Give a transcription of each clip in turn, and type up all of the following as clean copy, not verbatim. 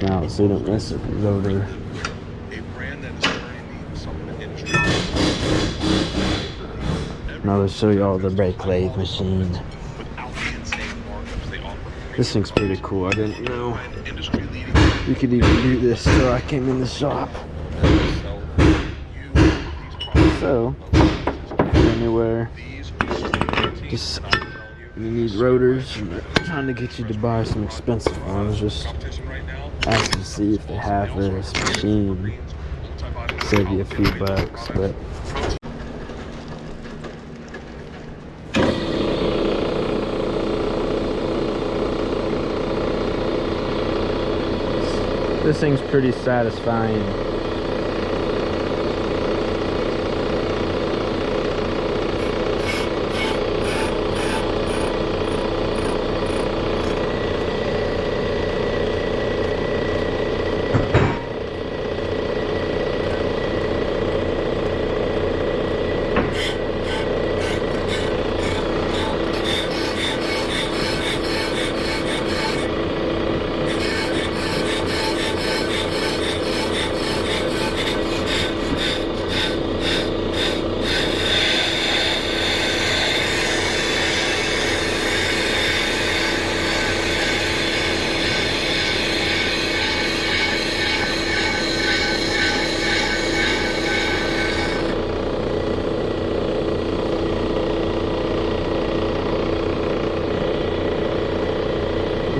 now so you don't miss a rotor. Now let's show you all the brake lathe machine. This thing's pretty cool. I didn't know you could even do this till I came in the shop. So, anywhere, just you need rotors, and they're trying to get you to buy some expensive ones. Just ask to see if they have this machine. Save you a few bucks, but. This thing's pretty satisfying.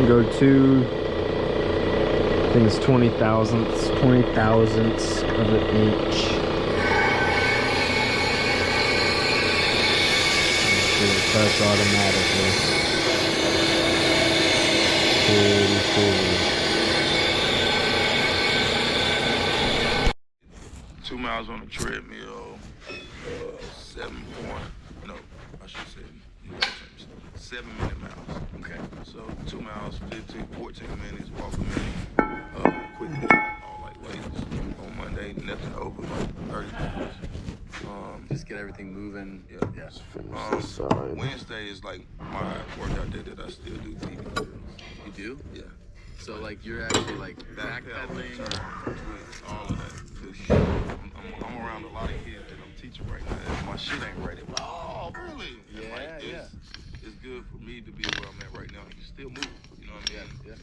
Go to, I think it's 20 thousandths of an inch. Press automatically. Pretty cool. 2 miles on the treadmill, 7-minute miles. Okay. So 2 miles, 15, 14 minutes, walk a minute, quick walk, all like weights. On Monday, nothing over like 30 minutes. Just get everything moving. Yeah. Wednesday is like my workout day that I still do TV. You do? Yeah. So like you're actually like backpedaling, all of that. I'm around a lot of kids that I'm teaching right now. My shit ain't ready. Oh, really? Yeah. It's good for me to be where I'm at right now. You can still move, you know what I mean?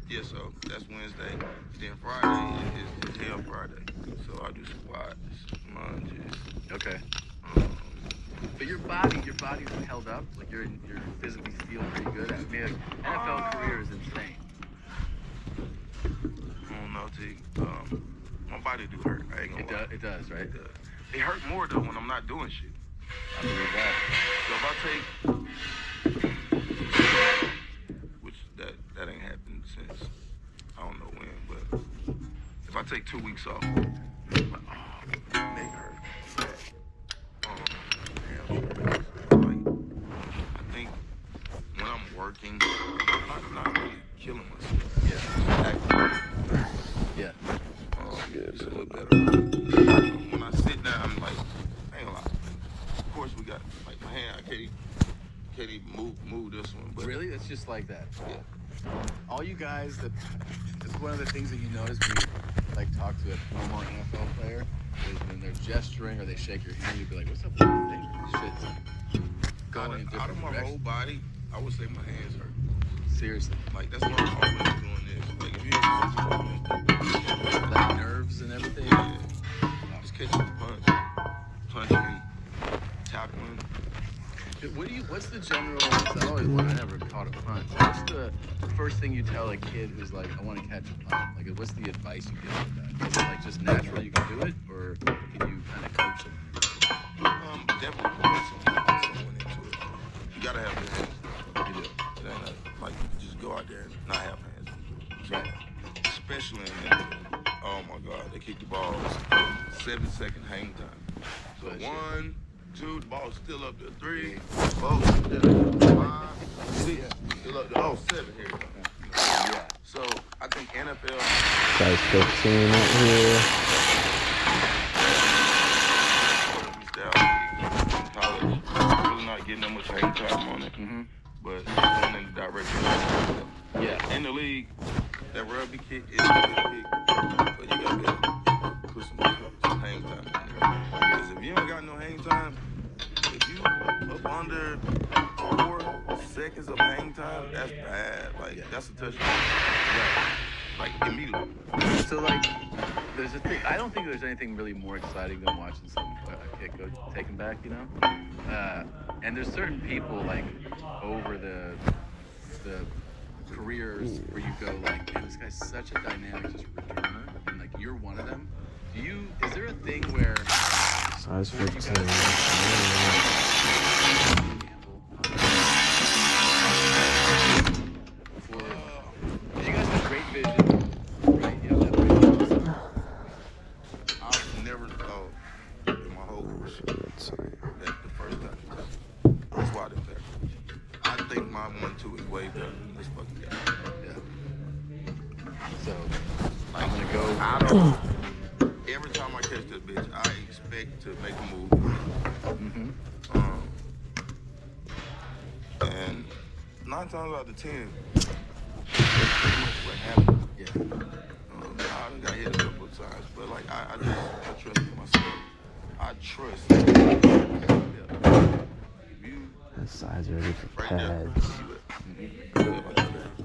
Yeah. So that's Wednesday. Then Friday is Hell Friday. So I do squats, lunges. Okay. But your body's held up. Like you're physically feeling pretty good. I mean, like, NFL career is insane. I don't know, T. My body do hurt. I ain't gonna lie. It does, right? It does. It hurt more though when I'm not doing shit. I believe that. So if I take, which that ain't happened since I don't know when, but if I take 2 weeks off, my neck hurt. I think when I'm working, I'm not really killing myself. Yeah. It's a little better. When I sit down, I'm like, I ain't gonna lie. Of course, we got like my hand. I can't even move this one. But really, it's just like that. Yeah. All you guys, it's one of the things that you notice when you like talk to a former NFL player is when they're gesturing or they shake your hand, you'd be like, "What's up with your fingers?" Shit's going in different out of my whole body, I would say my hands hurt. Seriously, like that's why I'm always doing this. Like if you ever like nerves and everything. Yeah. Just catching the punching, tackling. What's the general? I never caught a punt. What's the first thing you tell a kid who's like, I want to catch a punt? Like, what's the advice you give with that? Is it like just natural you can do it, or can you kind of coach them? Definitely put someone into it. You gotta have your hands. You do. It ain't like you can just go out there and not have hands. Right. Especially in NFL. Oh my God, they kick the ball 7-second hang time. So 1, 2, the ball's still up there. 3, 4, 5, 6, still up there. 7 here. Yeah. So I think NFL. Size 15 up here. College, really not getting that much hang time on it. But it's going in the direction. Yeah. In the league, That rugby kick is a good kick, but you gotta put some hang time in there. Because if you ain't got no hang time, if you up under 4 seconds of hang time, that's bad. Like that's a touchdown. Right. Like immediately. So like, there's a thing. I don't think there's anything really more exciting than watching a kick go taken back. You know, and there's certain people like over the careers where you go like, man, this guy's such a dynamic just returner, and like you're one of them. Is there a thing where Size 15. You guys have great vision, right? You have that great vision. I've never thought in my whole career that the first time. That's why I didn't tackle. I think my 1-2 is way better than this fucking guy. Yeah. So I'm gonna go. Every time I catch this bitch, I expect to make a move. Mm-hmm. And 9 times out of 10, that's pretty much what happened. Yeah. I got hit a couple of times, but like I trust in myself. I trust. If you That size ready for right there, pads.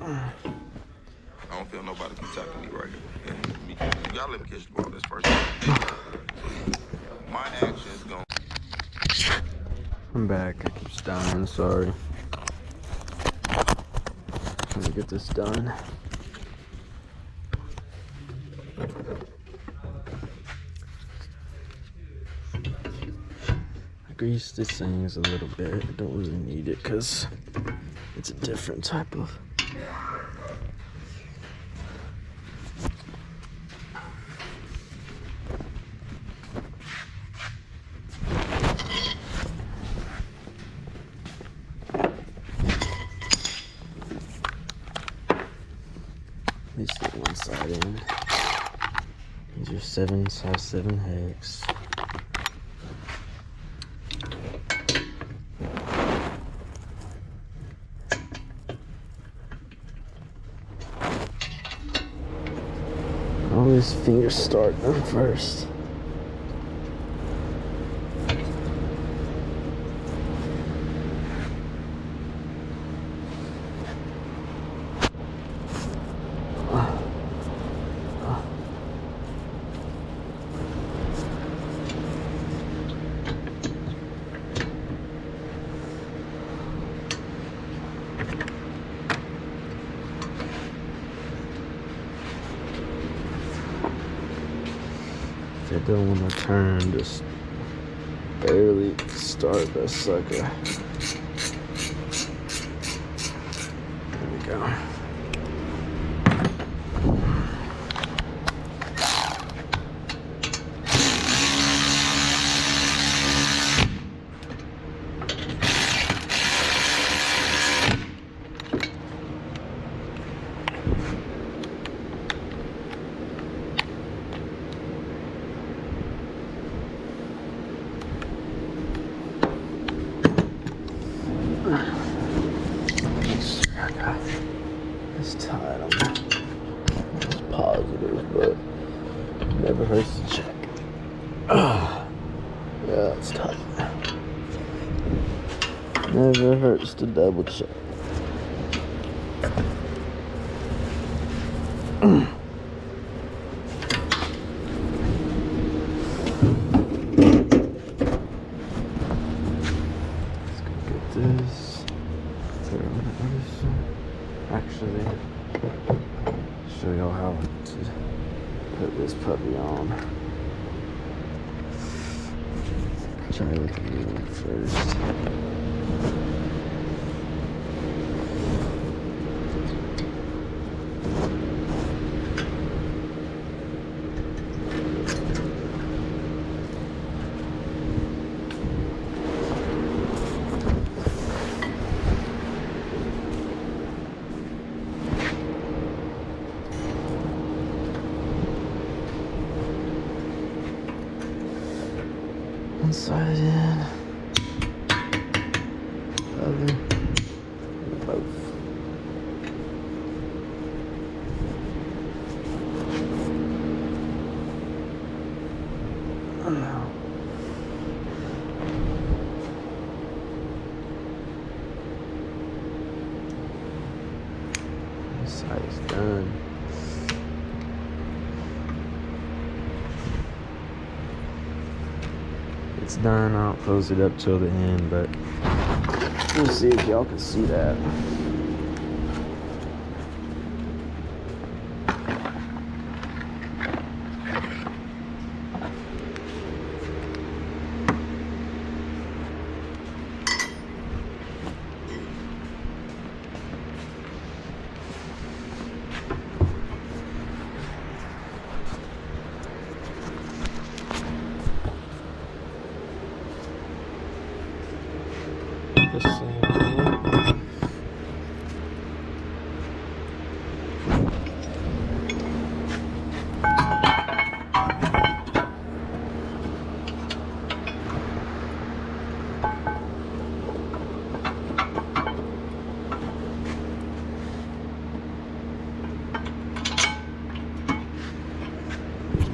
I don't feel nobody can tackle me right here. And you gotta let me catch the ball. That's first thing. My action is going. I'm back. I keep dying. Sorry. Trying to get this done. I greased these things a little bit. I don't really need it because it's a different type of. At least get one side in. These are size 7 hex. Always finger start them first. If I don't want to turn, just barely start that sucker. There we go. It's tight. It's positive, but never hurts to check. Yeah, it's tight. Never hurts to double check. This. Actually, show y'all how to put this puppy on. Try with the new one first. One side in, other, both. This side is done. It's done. I don't close it up till the end, but we'll see if y'all can see that. The same way.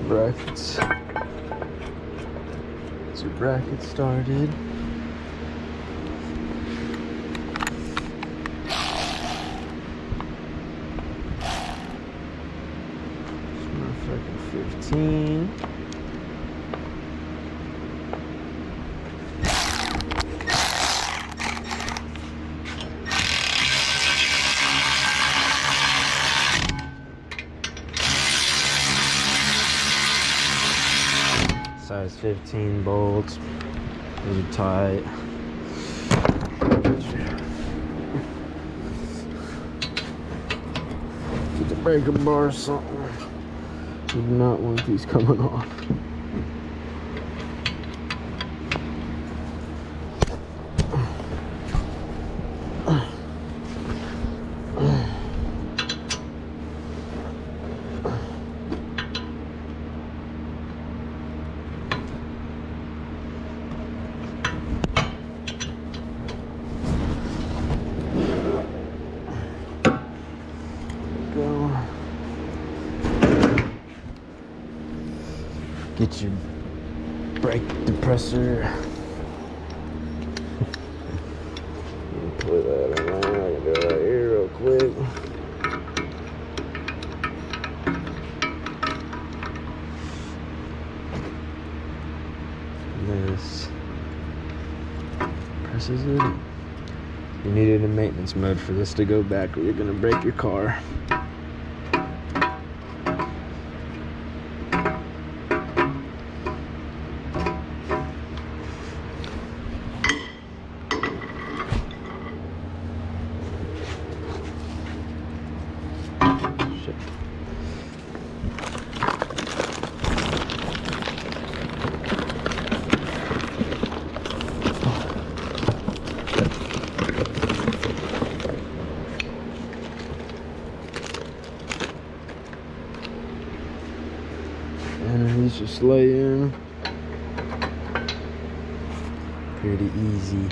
Brackets. Get your bracket started. Motherfucking 15. Size 15 bolts. Those are tight. Get the breaker bar or something. You do not want these coming off. Go. Get your brake depressor. Put that on there. I can do it right here real quick. This presses it. You need it in maintenance mode for this to go back, or you're gonna break your car. Shit. And these just lay in. Pretty easy.